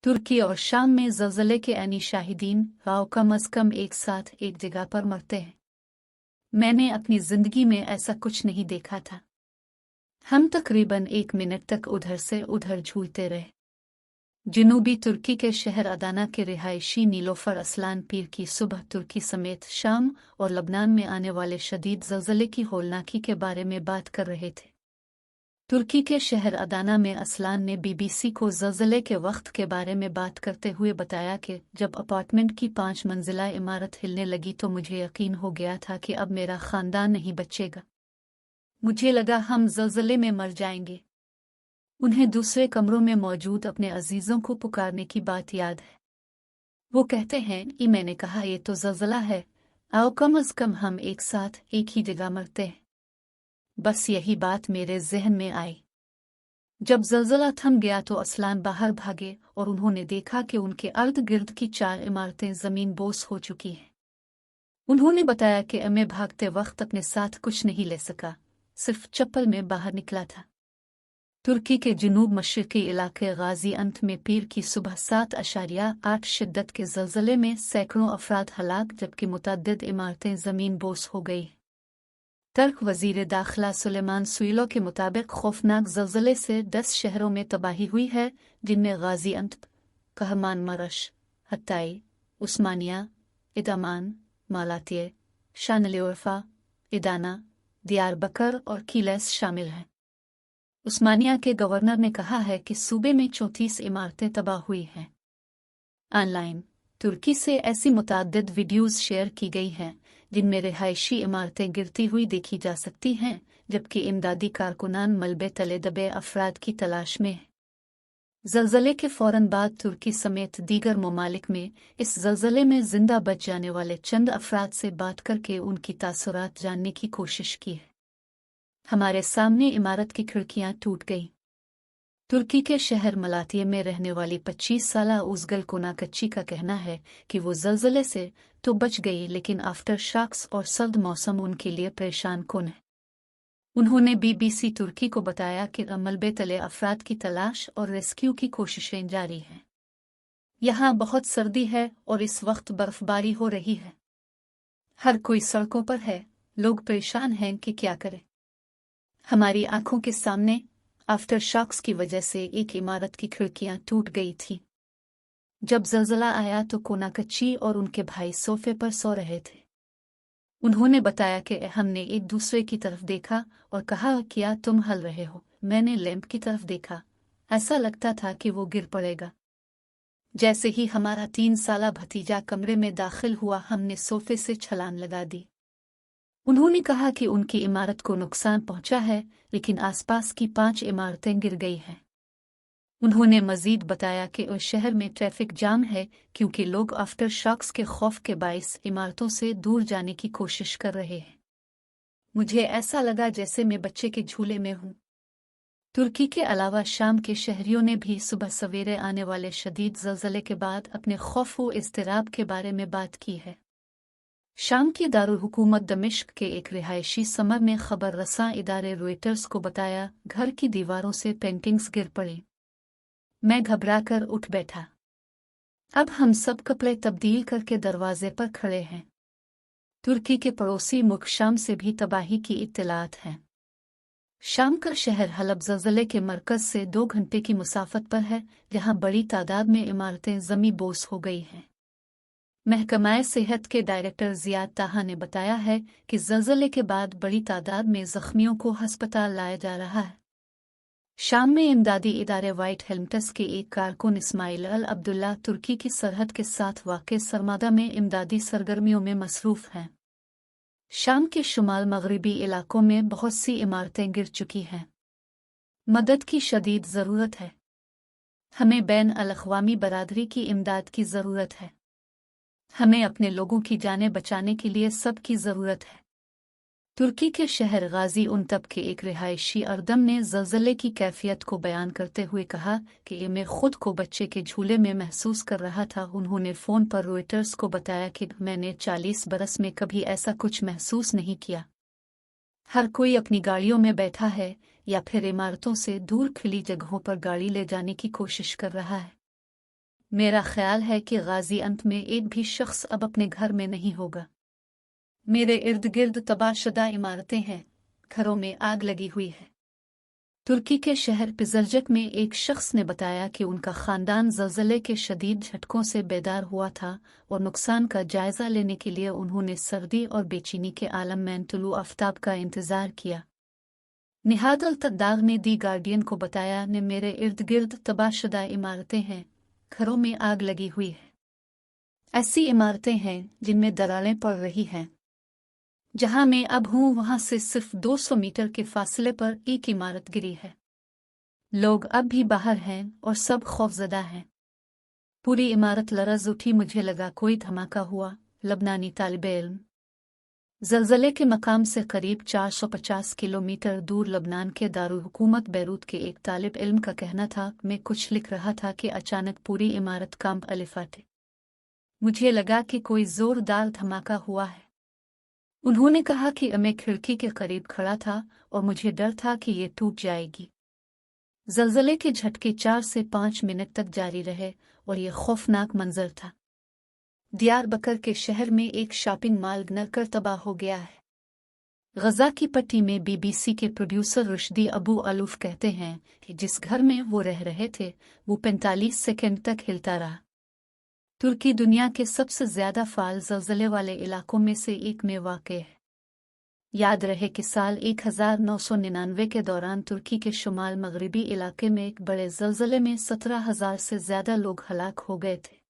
तुर्की और शाम में ज़लज़ले के ऐनी शाहिदीन राव कम अज़ कम एक साथ एक जगह पर मरते हैं। मैंने अपनी ज़िंदगी में ऐसा कुछ नहीं देखा था। हम तकरीबन 1 मिनट तक उधर से उधर झूलते रहे। जनूबी तुर्की के शहर अदाना के रिहायशी नीलोफर असलान पीर की सुबह तुर्की समेत शाम और लबनान में आने वाले शदीद ज़लज़ले की होलनाकी के बारे में बात कर रहे थे। तुर्की के शहर अदाना में असलान ने बीबीसी को ज़लज़ले के वक्त के बारे में बात करते हुए बताया कि जब अपार्टमेंट की 5 मंजिला इमारत हिलने लगी तो मुझे यकीन हो गया था कि अब मेरा ख़ानदान नहीं बचेगा। मुझे लगा हम ज़लज़ले में मर जाएंगे। उन्हें दूसरे कमरों में मौजूद अपने अजीज़ों को पुकारने की बात याद है। वो कहते हैं कि मैंने कहा ये तो ज़लज़ला है, आओ कम अज़ कम हम एक साथ एक ही जगह मरते हैं। बस यही बात मेरे जहन में आई। जब ज़लज़ला थम गया तो असलान बाहर भागे और उन्होंने देखा कि उनके अर्द गिर्द की 4 इमारतें ज़मीन बोस हो चुकी हैं। उन्होंने बताया कि मैं भागते वक्त अपने साथ कुछ नहीं ले सका, सिर्फ चप्पल में बाहर निकला था। तुर्की के जनूब मशरक़ी इलाके गाज़ी अंत में पीर की सुबह 7.8 शिद्दत के ज़लज़ले में सैकड़ों अफराद हलाक जबकि मुतअद्दिद इमारतें ज़मीन बोस हो गई। तुर्क वज़ीर दाखिला सुलेमान सुइलो के मुताबिक खौफनाक ज़लज़ले से 10 शहरों में तबाही हुई है, जिनमें गाज़ी अंत, कहमान मरश, हत्ताई, उस्मानिया, इदामान, मालातिये, शानलियोरफा, इदाना, दियारबकर और कीलेस शामिल हैं। उस्मानिया के गवर्नर ने कहा है कि सूबे में 34 इमारतें तबाह हुई हैं। ऑनलाइन तुर्की से ऐसी मुतअद्दिद वीडियोज़ शेयर की गई हैं जिनमें रिहायशी इमारतें गिरती हुई देखी जा सकती हैं, जबकि इमदादी कारकुनान मलबे तले दबे अफराद की तलाश में हैं। ज़लज़ले के फ़ौरन बाद तुर्की समेत दीगर ममालिक में इस ज़लज़ले में ज़िंदा बच जाने वाले चंद अफराद से बात करके उनकी तासुरात जानने की कोशिश की है। हमारे सामने इमारत की खिड़कियां टूट गईं। तुर्की के शहर मलातिये में रहने वाली 25 साला उज़गल कोनाकच्ची का कहना है कि वो ज़लज़ले से तो बच गई, लेकिन आफ्टर शॉक्स और सर्द मौसम उनके लिए परेशान कुन है। उन्होंने बीबीसी तुर्की को बताया कि मलबे तले अफराद की तलाश और रेस्क्यू की कोशिशें जारी हैं। यहाँ बहुत सर्दी है और इस वक्त बर्फबारी हो रही है। हर कोई सड़कों पर है, लोग परेशान हैं कि क्या करें। हमारी आंखों के सामने आफ्टर शॉक्स की वजह से एक इमारत की खिड़कियां टूट गई थी। जब ज़लज़ला आया तो कोनाकच्ची और उनके भाई सोफे पर सो रहे थे। उन्होंने बताया कि हमने एक दूसरे की तरफ देखा और कहा, क्या तुम हल रहे हो? मैंने लैंप की तरफ देखा, ऐसा लगता था कि वो गिर पड़ेगा। जैसे ही हमारा 3 साला भतीजा कमरे में दाखिल हुआ, हमने सोफे से छलांग लगा दी। उन्होंने कहा कि उनकी इमारत को नुकसान पहुंचा है, लेकिन आसपास की 5 इमारतें गिर गई हैं। उन्होंने मजीद बताया कि उस शहर में ट्रैफिक जाम है क्योंकि लोग आफ्टर शॉक्स के खौफ के बाइस इमारतों से दूर जाने की कोशिश कर रहे हैं। मुझे ऐसा लगा जैसे मैं बच्चे के झूले में हूं। तुर्की के अलावा शाम के शहरियों ने भी सुबह सवेरे आने वाले शदीद ज़लज़ले के बाद अपने खौफ व इज़्तिराब के बारे में बात की है। शाम की दारुल हुकूमत दमिश्क के एक रिहायशी समर ने खबर रसां इदारे रॉयटर्स को बताया, घर की दीवारों से पेंटिंग्स गिर पड़ी। मैं घबराकर उठ बैठा। अब हम सब कपड़े तब्दील करके दरवाजे पर खड़े हैं। तुर्की के पड़ोसी मुल्क शाम से भी तबाही की इत्तलात हैं। शाम का शहर हलब ज़लज़ले के मरकज़ से 2 घंटे की मुसाफत पर है, जहां बड़ी तादाद में इमारतें ज़मी बोस हो गई हैं। महकमाए सेहत के डायरेक्टर ज़ियाद ताहा ने बताया है कि ज़लज़ले के बाद बड़ी तादाद में ज़ख्मियों को हस्पताल लाया जा रहा है। शाम में इमदादी इदारे वाइट हेल्मटस के एक कारकुन इस्माइल अल अब्दुल्ला तुर्की की सरहद के साथ वाक़े सरमादा में इमदादी सरगर्मियों में मसरूफ़ हैं। शाम के शुमाल मगरिबी इलाकों में बहुत सी इमारतें गिर चुकी हैं। मदद की शदीद ज़रूरत है। हमें बैन अल-अक़वामी बरादरी की इमदाद की ज़रूरत है। हमें अपने लोगों की जानें बचाने के लिए सब की ज़रूरत है। तुर्की के शहर गाज़ी उनतब के एक रिहायशी अरदम ने ज़लज़ले की कैफियत को बयान करते हुए कहा कि मैं खुद को बच्चे के झूले में महसूस कर रहा था। उन्होंने फ़ोन पर रॉयटर्स को बताया कि मैंने 40 बरस में कभी ऐसा कुछ महसूस नहीं किया। हर कोई अपनी गाड़ियों में बैठा है या फिर इमारतों से दूर खुली जगहों पर गाड़ी ले जाने की कोशिश कर रहा है। मेरा ख्याल है कि गाज़ियांत में एक भी शख्स अब अपने घर में नहीं होगा। मेरे इर्द गिर्द तबाहशुदा इमारतें हैं, घरों में आग लगी हुई है। तुर्की के शहर पिजरजक में एक शख्स ने बताया कि उनका खानदान ज़लज़ले के शदीद झटकों से बेदार हुआ था और नुकसान का जायजा लेने के लिए उन्होंने सर्दी और बेचैनी के आलम में तुलू आफ्ताब का इंतज़ार किया। निहाद अल-तद्दाग ने दी गार्डियन को बताया ने मेरे इर्द गिर्द तबाहशुदा इमारतें हैं, घरों में आग लगी हुई है। ऐसी इमारतें हैं जिनमें दरारें पड़ रही हैं। जहां मैं अब हूं वहां से सिर्फ 200 मीटर के फासले पर एक इमारत गिरी है। लोग अब भी बाहर हैं और सब खौफजदा हैं। पूरी इमारत लरज़ उठी। मुझे लगा कोई धमाका हुआ। लबनानी तालिबे इल्म। ज़लज़ले के मकाम से करीब 450 किलोमीटर दूर लबनान के दारुल हुकूमत बैरूत के एक तालिब इल्म का कहना था, मैं कुछ लिख रहा था कि अचानक पूरी इमारत कांप अलिफा थी। मुझे लगा कि कोई जोरदार धमाका हुआ है। उन्होंने कहा कि मैं खिड़की के करीब खड़ा था और मुझे डर था कि ये टूट जाएगी। ज़लज़ले के झटके 4 से 5 मिनट तक जारी रहे और ये खौफनाक मंजर था। दियारबकर के शहर में एक शॉपिंग मॉल नरकर तबाह हो गया है। गजा की पट्टी में बीबीसी के प्रोड्यूसर रुश्दी अबू अलूफ कहते हैं कि जिस घर में वो रह रहे थे वो 45 सेकंड तक हिलता रहा। तुर्की दुनिया के सबसे ज्यादा फाल ज़लज़ले वाले इलाकों में से एक में वाक़ है। याद रहे कि साल 1999 के दौरान तुर्की के शुमाल मगरिबी इलाके में एक बड़े ज़लज़ले में 17,000 से ज्यादा लोग हलाक हो गए थे।